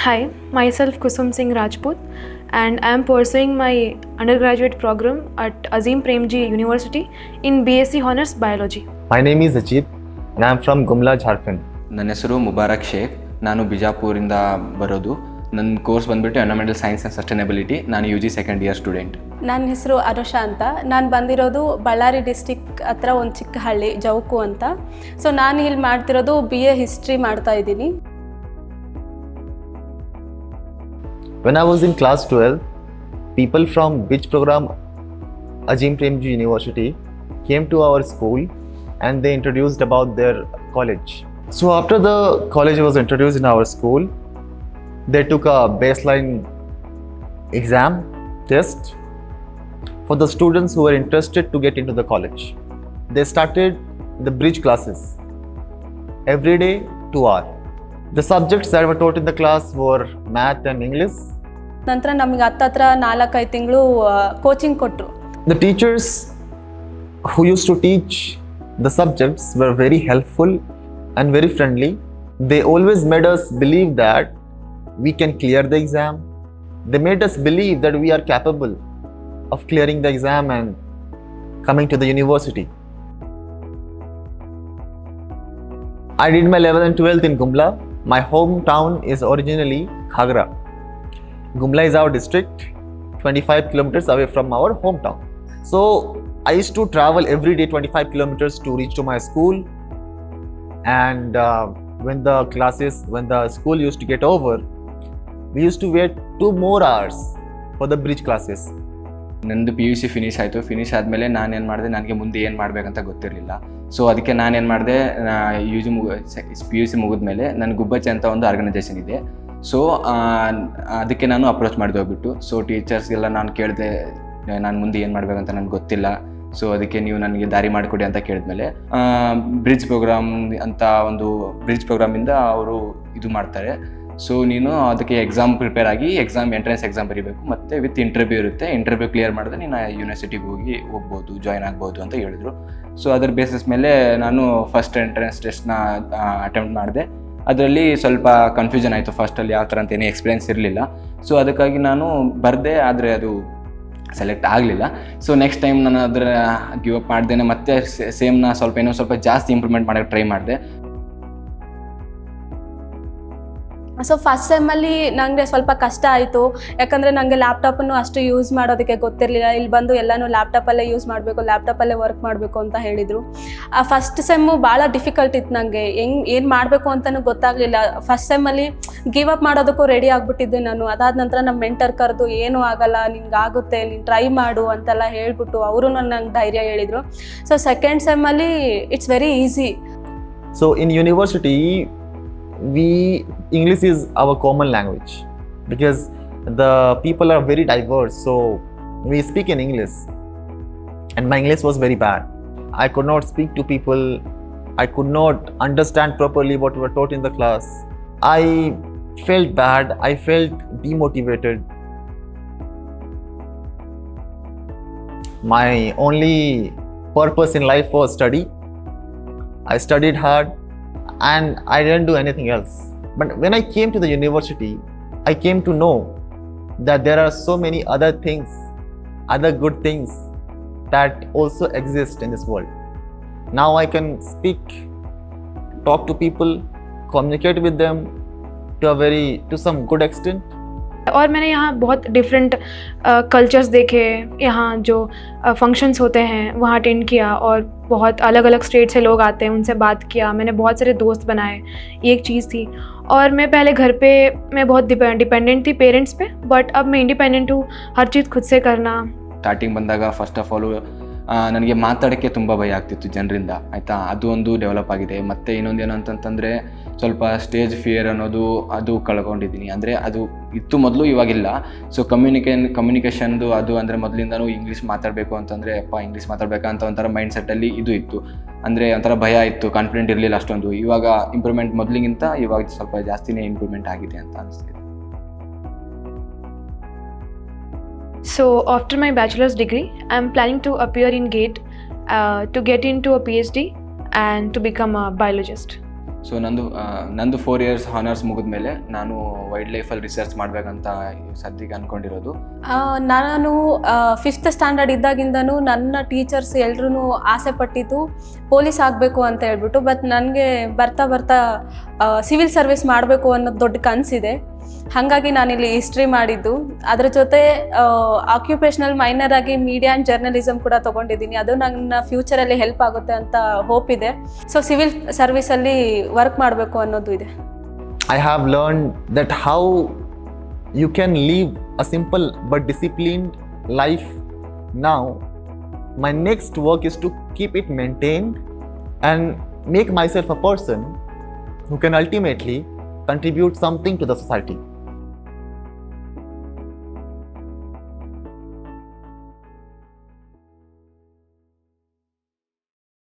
Hi, myself Kusum Singh Rajput, and I am pursuing my undergraduate program at Azim Premji University in BSc Honours Biology. My name is Ajit and I am from Gumla, Jharkhand. ನನ್ನ ಹೆಸರು ಮುಬಾರಕ್ ಶೇಖ್. ನಾನು ಬಿಜಾಪುರಿಂದ ಬರೋದು. ನನ್ನ course ಬಂದುಬಿಟ್ಟು environmental science and sustainability. ನಾನು UG second year student. ನನ್ನ ಹೆಸರು ಅನುಷಾ ಅಂತ. ನಾನು ಬಂದಿರೋದು ಬಳ್ಳಾರಿ ಡಿಸ್ಟಿಕ್ ಹತ್ರ ಒಂದು ಚಿಕ್ಕ ಹಳ್ಳಿ ಜೌಕು ಅಂತ. ಸೊ ನಾನು ಇಲ್ಲಿ ಮಾಡ್ತಿರೋದು BA ಹಿಸ್ಟ್ರಿ ಮಾಡ್ತಾ ಇದ್ದೀನಿ. When I was in class 12, people from which program Azim Premji University came to our school and they introduced about their college. So after the college was introduced in our school, they took a baseline exam test for the students who were interested to get into the college. They started the bridge classes every day 2 hours. The subjects that were taught in the class were math and English. ನಂತರ ನಮಗೆ ಹತ್ತತ್ರ 4-5 ತಿಂಗಳು coaching ಕೊಟ್ಟರು. The teachers who used to teach the subjects were very helpful and very friendly. They always made us believe that we can clear the exam. They made us believe that we are capable of clearing the exam and coming to the university. I did my 11th and 12th in Gumla. My hometown is originally Khagra. Gumla is our district, 25 kilometers away from our hometown. So I used to travel every day 25 kilometers to reach to my school. And when the school used to get over, we used to wait 2 more hours for the bridge classes. ನಂದು PUC finish ಆಯಿತು. Finish ಆದಮೇಲೆ ನಾನೇನು ಮಾಡಿದೆ, ನನಗೆ ಮುಂದೆ ಏನು ಮಾಡಬೇಕಂತ ಗೊತ್ತಿರಲಿಲ್ಲ. ಸೊ ಅದಕ್ಕೆ ನಾನೇನು ಮಾಡಿದೆ, PUC ಮುಗಿದ್ಮೇಲೆ ನನ್ನ ಗುಬ್ಬಚ್ಚೆ ಅಂತ ಒಂದು ಆರ್ಗನೈಸೇಷನ್ ಇದೆ. ಸೊ ಅದಕ್ಕೆ ನಾನು ಅಪ್ರೋಚ್ ಮಾಡಿದೆ ಹೋಗ್ಬಿಟ್ಟು. ಸೊ ಟೀಚರ್ಸ್ಗೆಲ್ಲ ನಾನು ಕೇಳಿದೆ, ನಾನು ಮುಂದೆ ಏನು ಮಾಡಬೇಕಂತ ನನಗೆ ಗೊತ್ತಿಲ್ಲ, ಸೊ ಅದಕ್ಕೆ ನೀವು ನನಗೆ ದಾರಿ ಮಾಡಿಕೊಡಿ ಅಂತ ಕೇಳಿದ್ಮೇಲೆ ಬ್ರಿಡ್ಜ್ ಪ್ರೋಗ್ರಾಮ್ ಅಂತ ಒಂದು ಬ್ರಿಡ್ಜ್ ಪ್ರೋಗ್ರಾಮಿಂದ ಅವರು ಇದು ಮಾಡ್ತಾರೆ. ಸೊ ನೀನು ಅದಕ್ಕೆ ಎಕ್ಸಾಮ್ ಪ್ರಿಪೇರ್ ಆಗಿ ಎಂಟ್ರೆನ್ಸ್ ಎಕ್ಸಾಮ್ ಬರೀಬೇಕು, ಮತ್ತು ವಿತ್ ಇಂಟರ್ವ್ಯೂ ಇರುತ್ತೆ. ಇಂಟರ್ವ್ಯೂ ಕ್ಲಿಯರ್ ಮಾಡಿದ್ರೆ ನೀನು ಯೂನಿವರ್ಸಿಟಿಗೆ ಹೋಗ್ಬೋದು, ಜಾಯ್ನ್ ಆಗ್ಬೋದು ಅಂತ ಹೇಳಿದ್ರು. ಸೊ ಅದರ ಬೇಸಿಸ್ ಮೇಲೆ ನಾನು ಫಸ್ಟ್ ಎಂಟ್ರೆನ್ಸ್ ಟೆಸ್ಟ್ನ ಅಟೆಂಪ್ಟ್ ಮಾಡಿದೆ. ಅದರಲ್ಲಿ ಸ್ವಲ್ಪ ಕನ್ಫ್ಯೂಷನ್ ಆಯಿತು. ಫಸ್ಟಲ್ಲಿ ಯಾವ ಥರ ಅಂತ ಏನೂ ಎಕ್ಸ್ಪೀರಿಯನ್ಸ್ ಇರಲಿಲ್ಲ. ಸೊ ಅದಕ್ಕಾಗಿ ನಾನು ಬರೆದೆ, ಆದರೆ ಅದು ಸೆಲೆಕ್ಟ್ ಆಗಲಿಲ್ಲ. ಸೊ ನೆಕ್ಸ್ಟ್ ಟೈಮ್ ನಾನು ಅದರ ಗಿವ್ ಅಪ್ ಮಾಡ್ದೇನೆ ಮತ್ತೆ ಸೇಮ್ನ ಇನ್ನೂ ಸ್ವಲ್ಪ ಜಾಸ್ತಿ ಇಂಪ್ರೂವ್ಮೆಂಟ್ ಮಾಡೋಕ್ಕೆ ಟ್ರೈ ಮಾಡಿದೆ. ಸೊ ಫಸ್ಟ್ ಸೆಮ್ಮಲ್ಲಿ ನನಗೆ ಸ್ವಲ್ಪ ಕಷ್ಟ ಆಯಿತು. ಯಾಕಂದರೆ ನನಗೆ ಲ್ಯಾಪ್ಟಾಪನ್ನು ಅಷ್ಟು ಯೂಸ್ ಮಾಡೋದಕ್ಕೆ ಗೊತ್ತಿರಲಿಲ್ಲ. ಇಲ್ಲಿ ಬಂದು ಎಲ್ಲನೂ ಲ್ಯಾಪ್ಟಾಪಲ್ಲೇ ಯೂಸ್ ಮಾಡಬೇಕು, ಲ್ಯಾಪ್ಟಾಪಲ್ಲೇ ವರ್ಕ್ ಮಾಡಬೇಕು ಅಂತ ಹೇಳಿದರು. ಆ ಫಸ್ಟ್ ಸೆಮ್ಮು ಭಾಳ ಡಿಫಿಕಲ್ಟ್ ಇತ್ತು ನನಗೆ. ಏನು ಮಾಡಬೇಕು ಅಂತಲೂ ಗೊತ್ತಾಗಲಿಲ್ಲ. ಫಸ್ಟ್ ಸೆಮ್ಮಲ್ಲಿ ಗಿವ್ ಅಪ್ ಮಾಡೋದಕ್ಕೂ ರೆಡಿ ಆಗಿಬಿಟ್ಟಿದ್ದೆ ನಾನು. ಅದಾದ ನಂತರ ನಮ್ಮ ಮೆಂಟರ್ ಕರೆದು ಏನೂ ಆಗಲ್ಲ, ನಿನ್ಗೆ ಆಗುತ್ತೆ, ನೀನು ಟ್ರೈ ಮಾಡು ಅಂತೆಲ್ಲ ಹೇಳ್ಬಿಟ್ಟು ಅವರು ನಂಗೆ ಧೈರ್ಯ ಹೇಳಿದರು. ಸೊ ಸೆಕೆಂಡ್ ಸೆಮ್ಮಲ್ಲಿ it's very easy. So in university, English is our common language because the people are very diverse, so we speak in English, and my English was very bad. I could not speak to people, I could not understand properly what we were taught in the class. I felt bad, I felt demotivated. My only purpose in life was study. I studied hard and I didn't do anything else. But when I came to the university, I came to know that there are so many other things, other good things that also exist in this world. Now I can speak, talk to people, communicate with them to some good extent. और मैंने यहाँ बहुत different cultures देखे. यहाँ जो functions होते हैं वहाँ अटेंड किया, और बहुत अलग अलग स्टेट से लोग आते हैं, उनसे बात किया. मैंने बहुत सारे दोस्त बनाए, ये एक चीज़ थी. और मैं पहले घर पे मैं बहुत डिपेंडेंट थी पेरेंट्स पे, बट अब मैं इंडिपेंडेंट हूँ. हर चीज़ खुद से करना. ಸ್ಟಾರ್ಟಿಂಗ್ ಬಂದಾಗ ಫಸ್ಟ್ ಆಫ್ ಆಲ್ ನನಗೆ ಮಾತಾಡೋಕ್ಕೆ ತುಂಬ ಭಯ ಆಗ್ತಿತ್ತು ಜನರಿಂದ, ಆಯಿತಾ. ಅದು ಒಂದು ಡೆವಲಪ್ ಆಗಿದೆ. ಮತ್ತು ಇನ್ನೊಂದು ಏನು ಅಂತಂತಂದರೆ ಸ್ವಲ್ಪ ಸ್ಟೇಜ್ ಫಿಯರ್ ಅನ್ನೋದು ಅದು ಕಳ್ಕೊಂಡಿದ್ದೀನಿ. ಅಂದರೆ ಅದು ಇತ್ತು ಮೊದಲು, ಇವಾಗಿಲ್ಲ. ಸೊ ಕಮ್ಯುನಿಕೇಷನ್ದು ಅದು ಅಂದರೆ ಮೊದಲಿಂದನೂ ಇಂಗ್ಲೀಷ್ ಮಾತಾಡಬೇಕು ಅಂತಂದರೆ ಇಂಗ್ಲೀಷ್ ಮಾತಾಡಬೇಕಂತ ಒಂಥರ ಮೈಂಡ್ ಸೆಟ್ಟಲ್ಲಿ ಇದು ಇತ್ತು. ಅಂದರೆ ಒಂಥರ ಭಯ ಇತ್ತು, ಕಾನ್ಫಿಡೆಂಟ್ ಇರಲಿಲ್ಲ ಅಷ್ಟೊಂದು. ಇವಾಗ ಇಂಪ್ರೂವ್ಮೆಂಟ್ ಮೊದಲಿಗಿಂತ ಇವಾಗ ಸ್ವಲ್ಪ ಜಾಸ್ತಿನೇ ಇಂಪ್ರೂವ್ಮೆಂಟ್ ಆಗಿದೆ ಅಂತ ಅನಿಸ್ತಿದೆ. So after my bachelor's degree, I am planning to appear in GATE to get into a PhD and to become a biologist. So ನಂದು 4 years ಹಾನರ್ಸ್ ಮುಗಿದ್ಮೇಲೆ ನಾನು ವೈಲ್ಡ್ ಲೈಫಲ್ಲಿ ರಿಸರ್ಚ್ ಮಾಡಬೇಕಂತ ಸದ್ಯಕ್ಕೆ ಅಂದ್ಕೊಂಡಿರೋದು. ನಾನು 5th ಸ್ಟ್ಯಾಂಡರ್ಡ್ ಇದ್ದಾಗಿಂದನೂ ನನ್ನ ಟೀಚರ್ಸ್ ಎಲ್ಲರೂ ಆಸೆ ಪಟ್ಟಿದ್ದು ಪೊಲೀಸ್ ಆಗಬೇಕು ಅಂತ ಹೇಳ್ಬಿಟ್ಟು. ಬಟ್ ನನಗೆ ಬರ್ತಾ ಸಿವಿಲ್ ಸರ್ವಿಸ್ ಮಾಡಬೇಕು ಅನ್ನೋದು ದೊಡ್ಡ ಕನಸಿದೆ. ಹಾಗಾಗಿ ನಾನಿಲ್ಲಿ ಹಿಸ್ಟ್ರಿ ಮಾಡಿದ್ದು. ಅದ್ರ ಜೊತೆ ಆಕ್ಯುಪೇಷನಲ್ ಮೈನರ್ ಆಗಿ ಮೀಡಿಯಾ ಆ್ಯಂಡ್ ಜರ್ನಲಿಸಮ್ ಕೂಡ ತೊಗೊಂಡಿದ್ದೀನಿ. ಅದು ನನ್ನ ಫ್ಯೂಚರಲ್ಲಿ ಹೆಲ್ಪ್ ಆಗುತ್ತೆ ಅಂತ ಹೋಪ್ ಇದೆ. ಸೊ ಸಿವಿಲ್ ಸರ್ವಿಸಲ್ಲಿ ವರ್ಕ್ ಮಾಡಬೇಕು ಅನ್ನೋದು ಇದೆ. I have learned that how you can live a simple but disciplined life now. My next work is to keep it maintained and make myself a person who can ultimately contribute something to the society.